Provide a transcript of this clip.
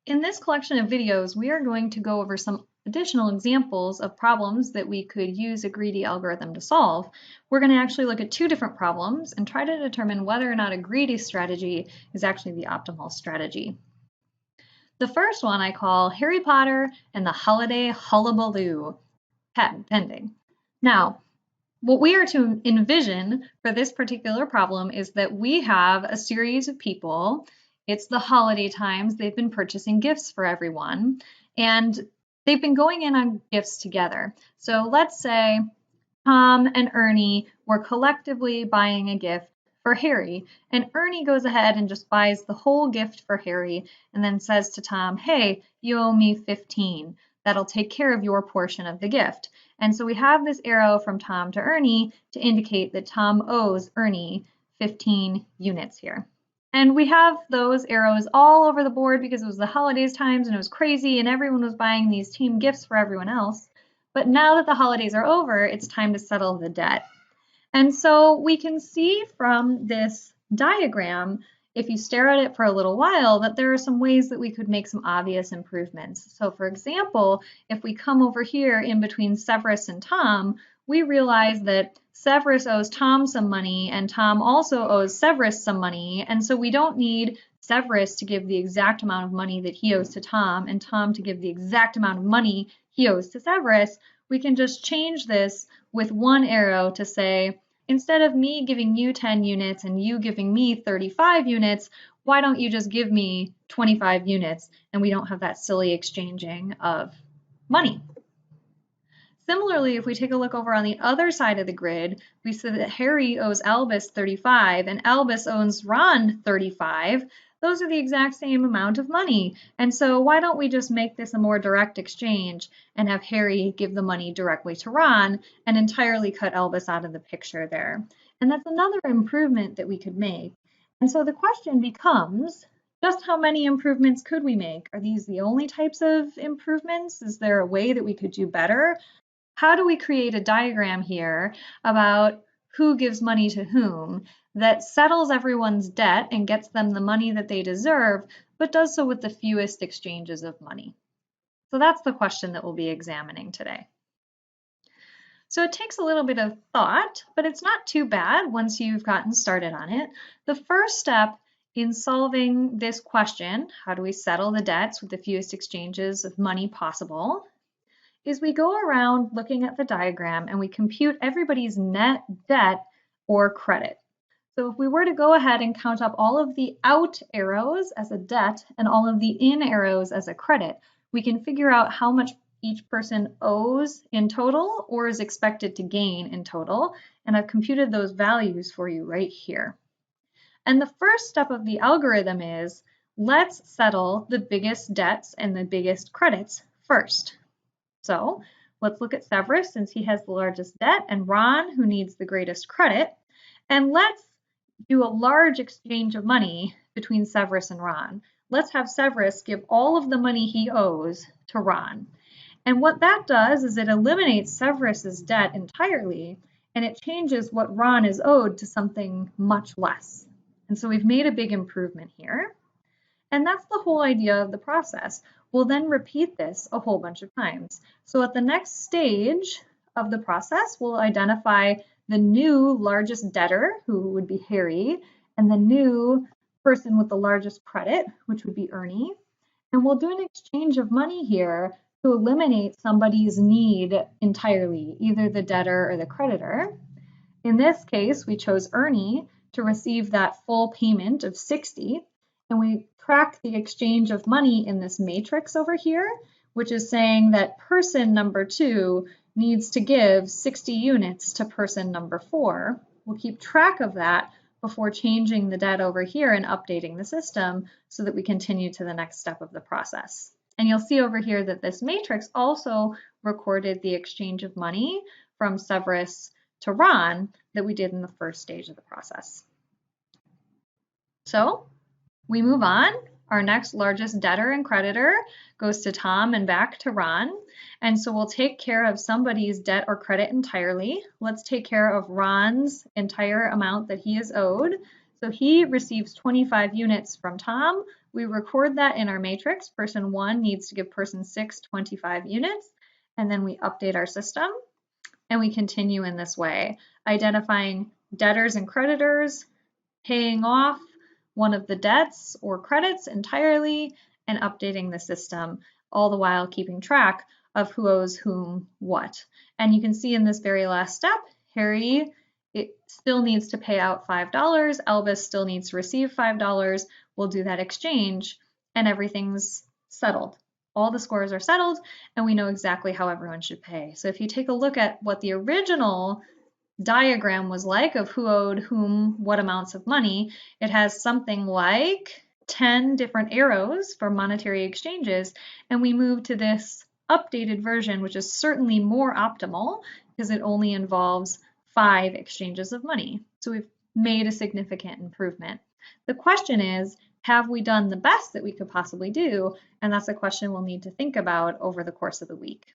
In this collection of videos, we are going to go over some additional examples of problems that we could use a greedy algorithm to solve. We're going to actually look at two different problems and try to determine whether or not a greedy strategy is actually the optimal strategy. The first one I call Harry Potter and the Holiday Hullabaloo, patent pending. Now, what we are to envision for this particular problem is that we have a series of people. It's the holiday times. They've been purchasing gifts for everyone, and they've been going in on gifts together. So let's say Tom and Ernie were collectively buying a gift for Harry, and Ernie goes ahead and just buys the whole gift for Harry and then says to Tom, hey, you owe me 15. That'll take care of your portion of the gift. And so we have this arrow from Tom to Ernie to indicate that Tom owes Ernie 15 units here. And we have those arrows all over the board because it was the holidays times and it was crazy and everyone was buying these team gifts for everyone else. But now that the holidays are over, it's time to settle the debt. And so we can see from this diagram, if you stare at it for a little while, that there are some ways that we could make some obvious improvements. So for example, if we come over here in between Severus and Tom, we realize that Severus owes Tom some money and Tom also owes Severus some money. And so we don't need Severus to give the exact amount of money that he owes to Tom and Tom to give the exact amount of money he owes to Severus. We can just change this with one arrow to say, instead of me giving you 10 units and you giving me 35 units, why don't you just give me 25 units and we don't have that silly exchanging of money. Similarly, if we take a look over on the other side of the grid, we see that Harry owes Albus 35 and Albus owes Ron 35. Those are the exact same amount of money. And so why don't we just make this a more direct exchange and have Harry give the money directly to Ron and entirely cut Albus out of the picture there. And that's another improvement that we could make. And so the question becomes, just how many improvements could we make? Are these the only types of improvements? Is there a way that we could do better? How do we create a diagram here about who gives money to whom that settles everyone's debt and gets them the money that they deserve, but does so with the fewest exchanges of money? So that's the question that we'll be examining today. So it takes a little bit of thought, but it's not too bad once you've gotten started on it. The first step in solving this question, how do we settle the debts with the fewest exchanges of money possible, is we go around looking at the diagram and we compute everybody's net debt or credit. So if we were to go ahead and count up all of the out arrows as a debt and all of the in arrows as a credit, we can figure out how much each person owes in total or is expected to gain in total. And I've computed those values for you right here. And the first step of the algorithm is, let's settle the biggest debts and the biggest credits first. So let's look at Severus since he has the largest debt and Ron who needs the greatest credit. And let's do a large exchange of money between Severus and Ron. Let's have Severus give all of the money he owes to Ron. And what that does is it eliminates Severus's debt entirely and it changes what Ron is owed to something much less. And so we've made a big improvement here. And that's the whole idea of the process. We'll then repeat this a whole bunch of times. So at the next stage of the process, we'll identify the new largest debtor, who would be Harry, and the new person with the largest credit, which would be Ernie. And we'll do an exchange of money here to eliminate somebody's need entirely, either the debtor or the creditor. In this case, we chose Ernie to receive that full payment of 60, and we track the exchange of money in this matrix over here, which is saying that person number 2 needs to give 60 units to person number 4. We'll keep track of that before changing the debt over here and updating the system so that we continue to the next step of the process. And you'll see over here that this matrix also recorded the exchange of money from Severus to Ron that we did in the first stage of the process. So we move on. Our next largest debtor and creditor goes to Tom and back to Ron. And so we'll take care of somebody's debt or credit entirely. Let's take care of Ron's entire amount that he is owed. So he receives 25 units from Tom, We record that in our matrix. Person 1 needs to give person 6 25 units, and then we update our system, and we continue in this way, identifying debtors and creditors, paying off one of the debts or credits entirely, and updating the system, all the while keeping track of who owes whom what. And you can see in this very last step, Harry still needs to pay out $5, Albus still needs to receive $5. We'll do that exchange, and everything's settled. All the scores are settled, and we know exactly how everyone should pay. So if you take a look at what the original diagram was like of who owed whom what amounts of money, it has something like 10 different arrows for monetary exchanges, and we move to this updated version, which is certainly more optimal because it only involves 5 exchanges of money. So we've made a significant improvement. The question is, have we done the best that we could possibly do? And that's a question we'll need to think about over the course of the week.